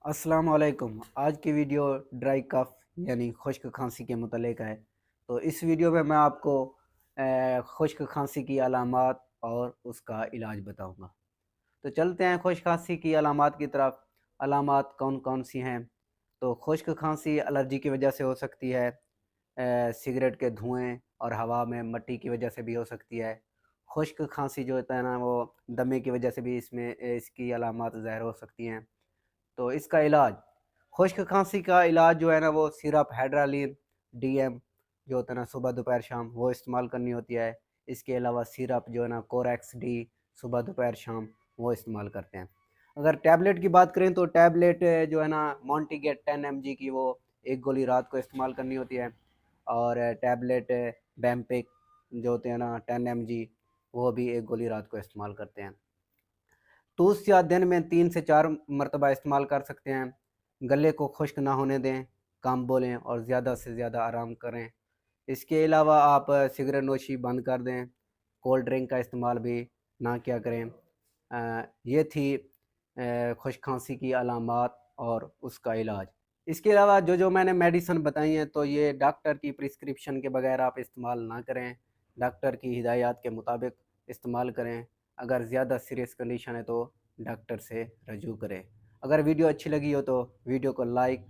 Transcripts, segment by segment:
अस्सलाम वालेकुम। आज की वीडियो ड्राई कफ यानी खुश्क खांसी के मुतल्लिक है। तो इस वीडियो में मैं आपको खुश्क खांसी की अलामात और उसका इलाज बताऊंगा। तो चलते हैं खुश्क खांसी की अलामात की तरफ। अलामात कौन कौन सी हैं? तो खुश्क खांसी एलर्जी की वजह से हो सकती है, सिगरेट के धुएं और हवा में मट्टी की वजह से भी हो सकती है। खुश्क खांसी जो होता है ना, वो दमे की वजह से भी इसकी अलामात ज़ाहिर हो सकती हैं। तो इसका इलाज, खुश्क खांसी का इलाज जो है ना, वो सिरप हाइड्रालीन डीएम जो होता है ना, सुबह दोपहर शाम वो इस्तेमाल करनी होती है। इसके अलावा सिरप जो है ना, कोरेक्स डी, सुबह दोपहर शाम वो इस्तेमाल करते हैं। अगर टैबलेट की बात करें तो टैबलेट जो है ना, मॉन्टीगेट 10 mg की, वो एक गोली रात को इस्तेमाल करनी होती है। और टैबलेट बैम्पिक जो होते हैं ना 10 mg, वो भी एक गोली रात को इस्तेमाल करते हैं। तो उस या दिन में 3 से 4 मरतबा इस्तेमाल कर सकते हैं। गले को खुश्क ना होने दें, कम बोलें और ज़्यादा से ज़्यादा आराम करें। इसके अलावा आप सिगरेट नोशी बंद कर दें, कोल्ड ड्रिंक का इस्तेमाल भी ना किया करें। ये थी खुश्क खांसी की अलामात और उसका इलाज। इसके अलावा जो जो मैंने मेडिसिन बताई हैं, तो ये डॉक्टर की प्रिस्क्रिप्शन के बगैर आप इस्तेमाल ना करें। डॉक्टर की हिदायत के मुताबिक इस्तेमाल करें। अगर ज़्यादा सीरियस कंडीशन है तो डॉक्टर से रजू करें। अगर वीडियो अच्छी लगी हो तो वीडियो को लाइक,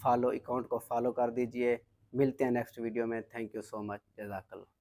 फॉलो, अकाउंट को फॉलो कर दीजिए। मिलते हैं नेक्स्ट वीडियो में। Thank you so much. जज़ाकल्लाह।